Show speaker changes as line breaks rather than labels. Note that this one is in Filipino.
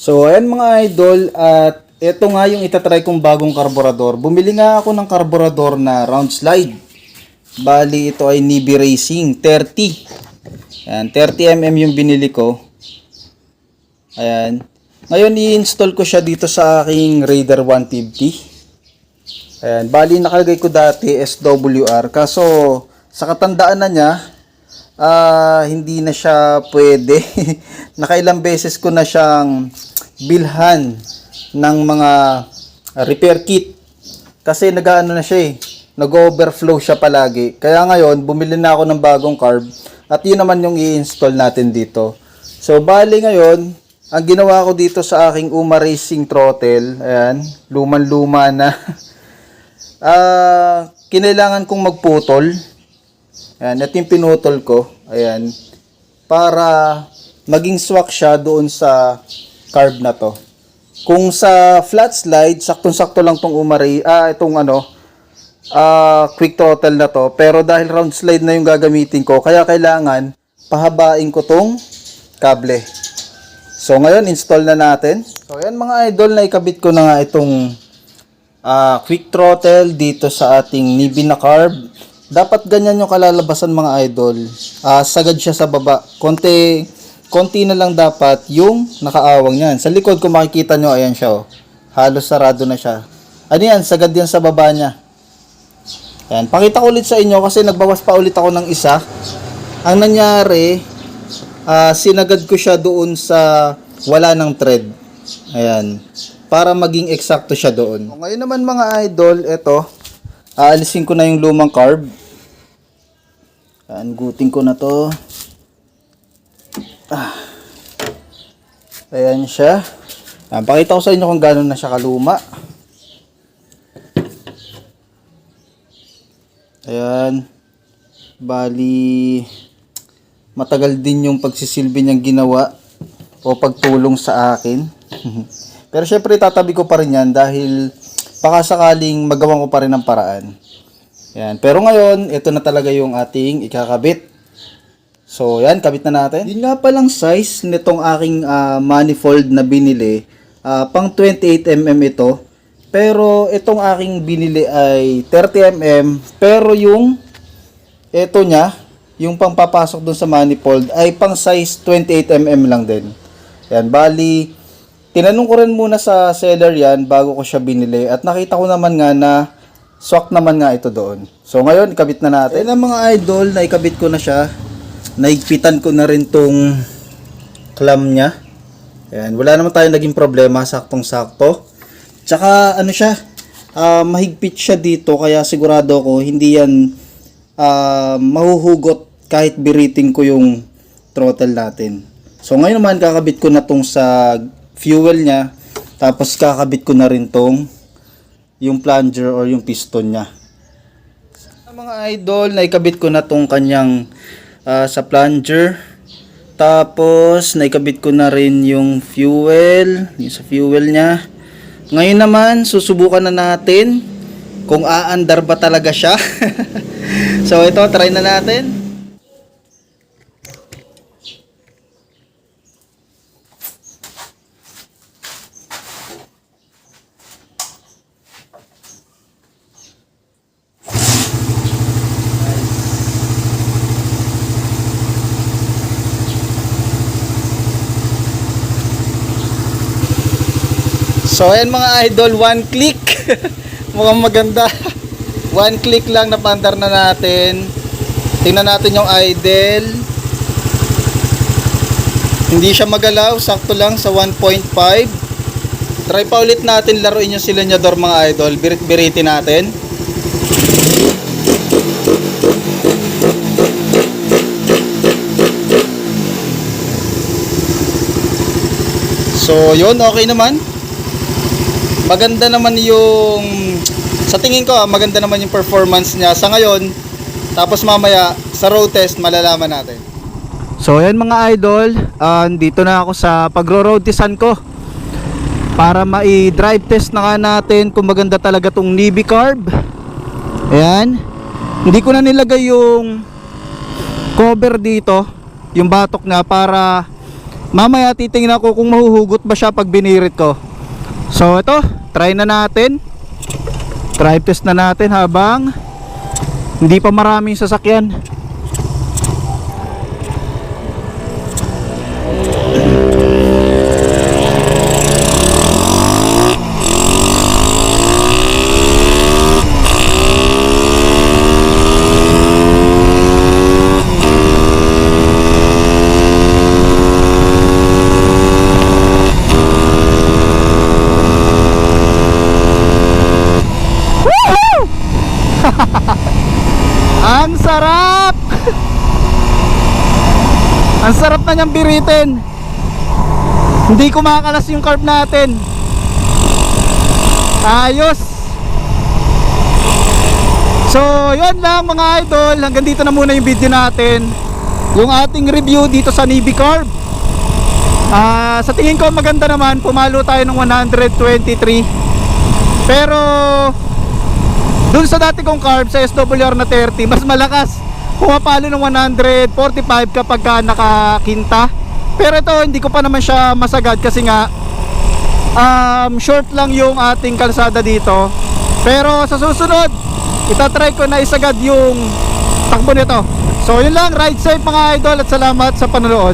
So ayan mga idol, at ito nga yung itatry kong bagong karburador. Bumili nga ako ng karburador na round slide. Bali ito ay Nibi Racing 30. Ayan, 30mm yung binili ko. Ayan. Ngayon i-install ko siya dito sa aking Raider 150. Ayan, bali nakalagay ko dati SWR. Kaso sa katandaan na niya, hindi na siya pwede. Nakailang beses ko na siyang bilhan ng mga repair kit. Kasi nag-ano na siya nag-overflow siya palagi. Kaya ngayon, bumili na ako ng bagong carb. At yun naman yung i-install natin dito. So, bali ngayon, ang ginawa ko dito sa aking Uma Racing throttle, ayan, luman-luma na. Kinailangan kong magputol. Ayan, ito yung pinutol ko. Ayan, para maging swak siya doon sa carb na to. Kung sa flat slide, saktong-sakto lang tong quick throttle na to. Pero dahil round slide na yung gagamitin ko, kaya kailangan pahabain ko tong kable. So ngayon, install na natin. So ayan mga idol, naikabit ko na nga itong quick throttle dito sa ating Nibi na carb. Dapat ganyan yung kalalabasan mga idol. Sagad siya sa baba. Konti na lang dapat yung nakaawang yan. Sa likod kung makikita nyo, ayan siya. Halos sarado na siya. Ano yan? Sagad yan sa baba niya. Ayan. Pakita ko ulit sa inyo kasi nagbawas pa ulit ako ng isa. Ang nangyari, sinagad ko siya doon sa wala ng thread. Ayan. Para maging eksakto siya doon. Ngayon naman mga idol, eto. Aalisin ko na yung lumang carb. Ayan, guting ko na to. Ayan siya. Pakita ko sa inyo kung gano'n na siya kaluma. Ayan. Bali, matagal din yung pagsisilbi niyang ginawa o pagtulong sa akin. Pero syempre tatabi ko pa rin yan dahil baka sakaling magawa ko pa rin ng paraan. Ayan. Pero ngayon, ito na talaga yung ating ikakabit. So, yan, kabit na natin. Yun nga palang size nitong aking manifold na binili. Pang 28mm ito. Pero, itong aking binili ay 30mm. Pero yung, ito niya, yung pang papasok dun sa manifold ay pang size 28mm lang din. Yan, bali, tinanong ko rin muna sa seller yan bago ko siya binili. At nakita ko naman nga na swak naman nga ito doon. So, ngayon, ikabit na natin. Ayan mga idol, na ikabit ko na siya. Naigpitan ko na rin tong clamp niya. Ayan, wala naman tayong naging problema, saktong-sakto. Tsaka ano siya, mahigpit siya dito kaya sigurado ko hindi yan mahuhugot kahit biriting ko yung throttle natin. So ngayon naman kakabit ko na tong sa fuel niya, tapos kakabit ko na rin tong yung plunger or yung piston niya. Mga idol, naikabit ko na tong kanyang sa plunger. Tapos naikabit ko na rin yung fuel, yung sa fuel niya. Ngayon naman susubukan na natin kung aandar ba talaga siya. So ito, try na natin. So ayan mga idol, one click. Mukhang maganda. One click lang, napandar na natin. Tingnan natin yung idle. Hindi siya magalaw, sakto lang sa 1.5. Try pa ulit natin laruin yung silinyador mga idol. Birit-biritin natin. So yun, okay naman. Maganda naman yung, sa tingin ko maganda naman yung performance niya sa ngayon. Tapos mamaya sa road test malalaman natin. So ayan mga idol, dito na ako sa pagro-road testan ko para mai-drive test na nga natin kung maganda talaga tong Nibi carb. Ayan, hindi ko na nilagay yung cover dito, yung batok na, para Mamaya titingnan ko kung mahuhugot ba siya pag binirit ko. So ito, try na natin. Drive test na natin habang hindi pa maraming sasakyan. Ang sarap! Ang sarap na niyang biritin. Hindi kumakalas yung carb natin. Ayos. So yun lang mga idol, hanggang dito na muna yung video natin, yung ating review dito sa Navy Carb. Sa tingin ko maganda naman, pumalo tayo ng 123. Pero dun sa dati kong carb sa SWR na 30, mas malakas, pumapalo ng 145 kapag ka nakakinta. Pero ito hindi ko pa naman siya masagad kasi nga short lang yung ating kalsada dito. Pero sa susunod itatry ko na isagad yung takbo nito. So yun lang, ride safe mga idol at salamat sa panonood.